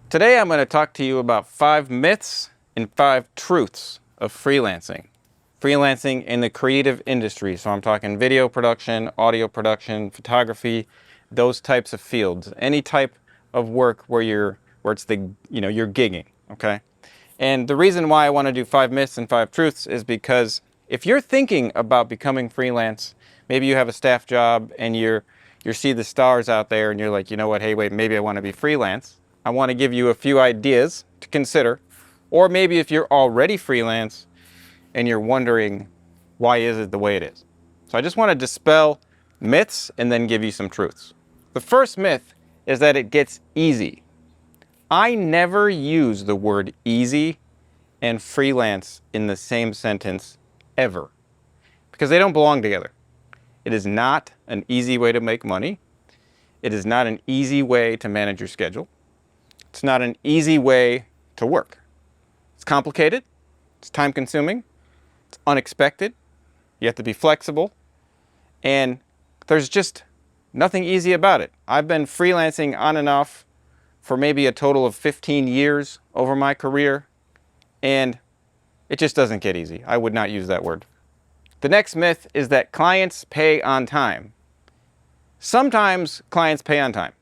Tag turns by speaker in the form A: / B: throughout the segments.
A: Today I'm going to talk to you about 5 myths and 5 truths of freelancing. Freelancing in the creative industry. So I'm talking video production, audio production, photography, those types of fields. Any type of work where it's you're gigging, okay? And the reason why I want to do 5 myths and 5 truths is because if you're thinking about becoming freelance, maybe you have a staff job and you see the stars out there and you're like, you know what, hey, wait, maybe I want to be freelance. I want to give you a few ideas to consider. Or maybe if you're already freelance and you're wondering, why is it the way it is? So I just want to dispel myths and then give you some truths. The first myth is that it gets easy. I never use the word easy and freelance in the same sentence ever, because they don't belong together. It is not an easy way to make money. It is not an easy way to manage your schedule. It's not an easy way to work. It's complicated. It's time consuming. It's unexpected. You have to be flexible. And there's just nothing easy about it. I've been freelancing on and off for maybe a total of 15 years over my career, and it just doesn't get easy. I would not use that word. The next myth is that clients pay on time. Sometimes clients pay on time.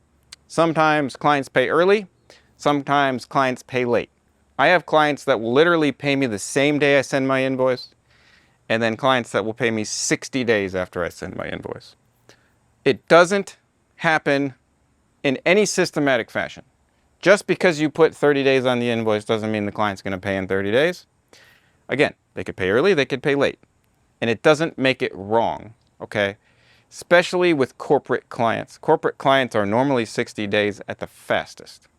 A: Sometimes clients pay early. Sometimes clients pay late. I have clients that will literally pay me the same day I send my invoice, and then clients that will pay me 60 days after I send my invoice. It doesn't happen in any systematic fashion. Just because you put 30 days on the invoice doesn't mean the client's going to pay in 30 days. Again, they could pay early, they could pay late. And it doesn't make it wrong, okay? Especially with corporate clients. Corporate clients are normally 60 days at the fastest.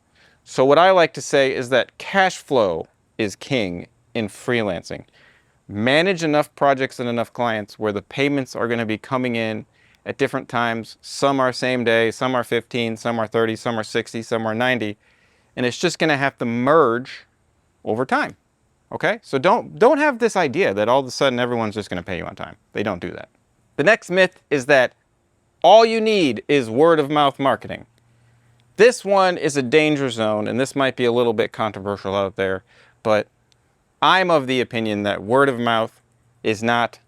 A: So what I like to say is that cash flow is king in freelancing. Manage enough projects and enough clients where the payments are going to be coming in at different times. Some are same day, some are 15, some are 30, some are 60, some are 90. And it's just going to have to merge over time. Okay? So don't have this idea that all of a sudden everyone's just going to pay you on time. They don't do that. The next myth is that all you need is word of mouth marketing. This one is a danger zone, and this might be a little bit controversial out there, but I'm of the opinion that word of mouth is not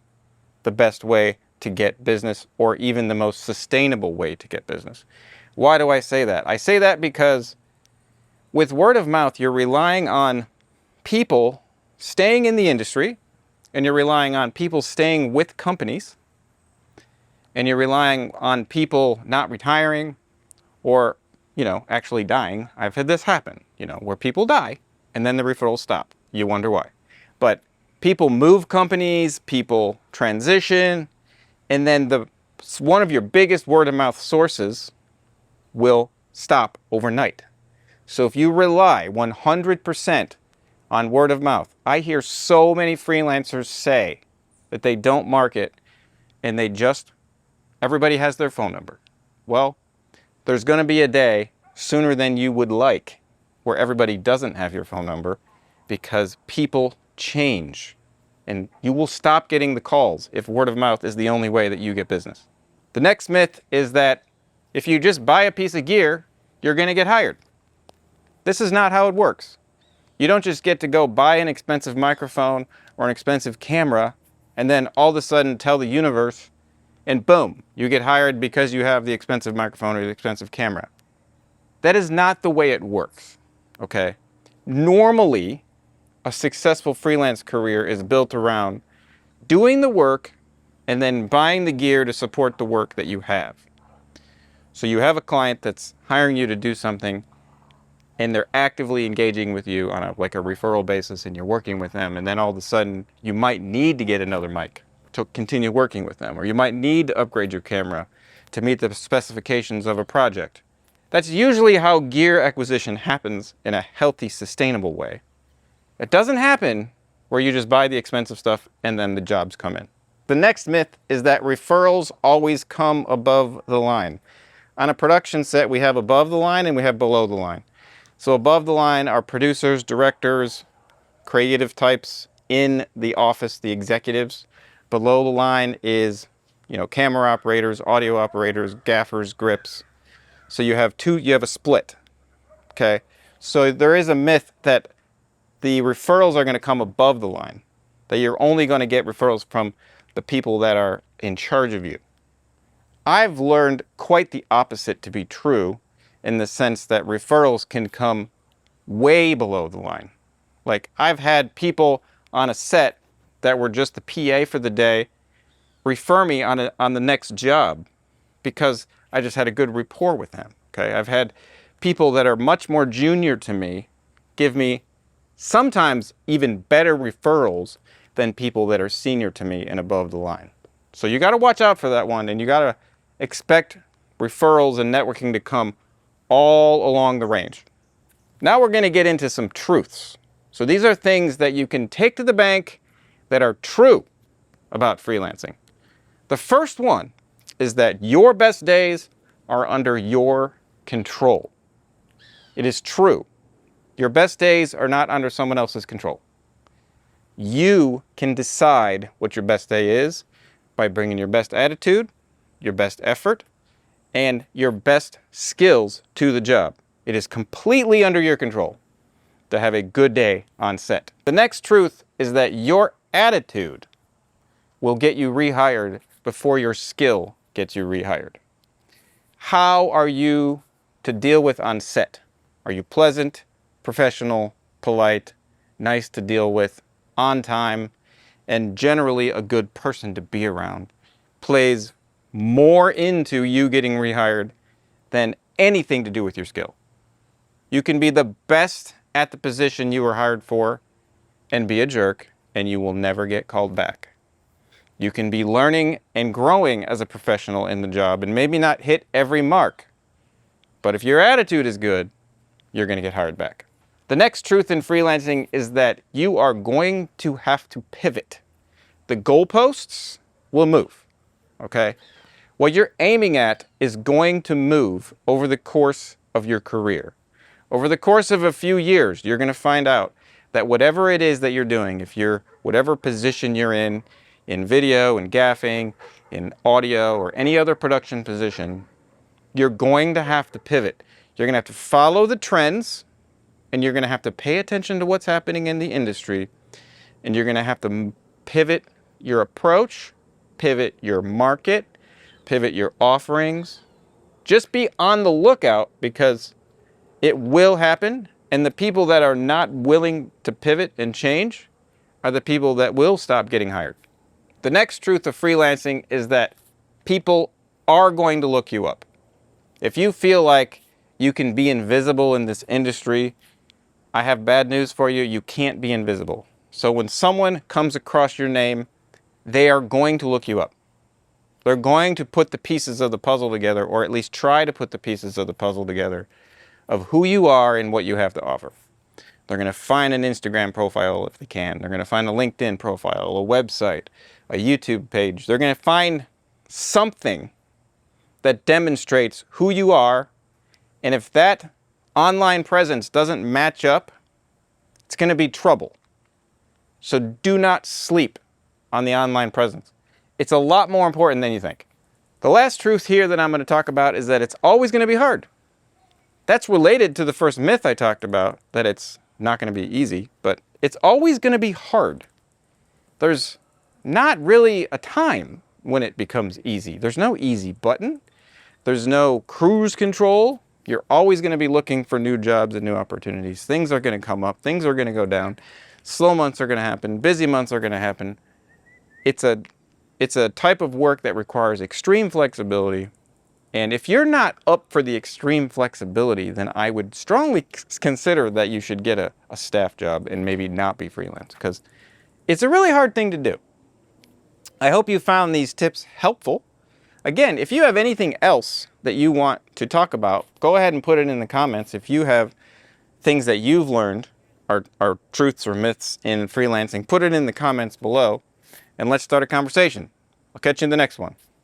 A: the best way to get business, or even the most sustainable way to get business. Why do I say that? I say that because with word of mouth, you're relying on people staying in the industry, and you're relying on people staying with companies, and you're relying on people not retiring or, actually dying. I've had this happen, where people die and then the referrals stop. You wonder why. But people move companies, people transition, and then one of your biggest word of mouth sources will stop overnight. So if you rely 100% on word of mouth, I hear so many freelancers say that they don't market and everybody has their phone number. Well, there's going to be a day sooner than you would like where everybody doesn't have your phone number, because people change and you will stop getting the calls if word of mouth is the only way that you get business. The next myth is that if you just buy a piece of gear, you're going to get hired. This is not how it works. You don't just get to go buy an expensive microphone or an expensive camera and then all of a sudden tell the universe, and boom, you get hired because you have the expensive microphone or the expensive camera. That is not the way it works, okay? Normally, a successful freelance career is built around doing the work and then buying the gear to support the work that you have. So you have a client that's hiring you to do something, and they're actively engaging with you on a referral basis, and you're working with them, and then all of a sudden you might need to get another mic to continue working with them, or you might need to upgrade your camera to meet the specifications of a project. That's usually how gear acquisition happens in a healthy, sustainable way. It doesn't happen where you just buy the expensive stuff and then the jobs come in. The next myth is that referrals always come above the line. On a production set, we have above the line and we have below the line. So above the line are producers, directors, creative types in the office, the executives. Below the line is, camera operators, audio operators, gaffers, grips. So you have a split, okay? So there is a myth that the referrals are going to come above the line, that you're only going to get referrals from the people that are in charge of you. I've learned quite the opposite to be true, in the sense that referrals can come way below the line. Like, I've had people on a set that were just the PA for the day refer me on the next job because I just had a good rapport with them. Okay, I've had people that are much more junior to me give me sometimes even better referrals than people that are senior to me and above the line. So you got to watch out for that one, and you got to expect referrals and networking to come all along the range. Now we're going to get into some truths. So these are things that you can take to the bank that are true about freelancing. The first one is that your best days are under your control. It is true. Your best days are not under someone else's control. You can decide what your best day is by bringing your best attitude, your best effort, and your best skills to the job. It is completely under your control to have a good day on set. The next truth is that your attitude will get you rehired before your skill gets you rehired. How are you to deal with on set? Are you pleasant, professional, polite, nice to deal with, on time, and generally a good person to be around? Plays more into you getting rehired than anything to do with your skill. You can be the best at the position you were hired for and be a jerk, and you will never get called back. You can be learning and growing as a professional in the job and maybe not hit every mark. But if your attitude is good, you're going to get hired back. The next truth in freelancing is that you are going to have to pivot. The goalposts will move, okay? What you're aiming at is going to move over the course of your career. Over the course of a few years, you're going to find out that whatever it is that you're doing, if you're whatever position you're in video, in gaffing, in audio, or any other production position, you're going to have to pivot. You're going to have to follow the trends, and you're going to have to pay attention to what's happening in the industry, and you're going to have to pivot your approach, pivot your market, pivot your offerings. Just be on the lookout, because it will happen, and the people that are not willing to pivot and change are the people that will stop getting hired. The next truth of freelancing is that people are going to look you up. If you feel like you can be invisible in this industry, I have bad news for you. You can't be invisible. So when someone comes across your name, they are going to look you up. They're going to put the pieces of the puzzle together, or at least try to put the pieces of the puzzle together, of who you are and what you have to offer. They're going to find an Instagram profile if they can. They're going to find a LinkedIn profile, a website, a YouTube page. They're going to find something that demonstrates who you are. And if that online presence doesn't match up, it's going to be trouble. So do not sleep on the online presence. It's a lot more important than you think. The last truth here that I'm going to talk about is that it's always going to be hard. That's related to the first myth I talked about, that it's not going to be easy, but it's always going to be hard. There's not really a time when it becomes easy. There's no easy button. There's no cruise control. You're always going to be looking for new jobs and new opportunities. Things are going to come up. Things are going to go down. Slow months are going to happen. Busy months are going to happen. It's a type of work that requires extreme flexibility. And if you're not up for the extreme flexibility, then I would strongly consider that you should get a staff job and maybe not be freelance, because it's a really hard thing to do. I hope you found these tips helpful. Again, if you have anything else that you want to talk about, go ahead and put it in the comments. If you have things that you've learned, are truths or myths in freelancing, put it in the comments below, and let's start a conversation. I'll catch you in the next one.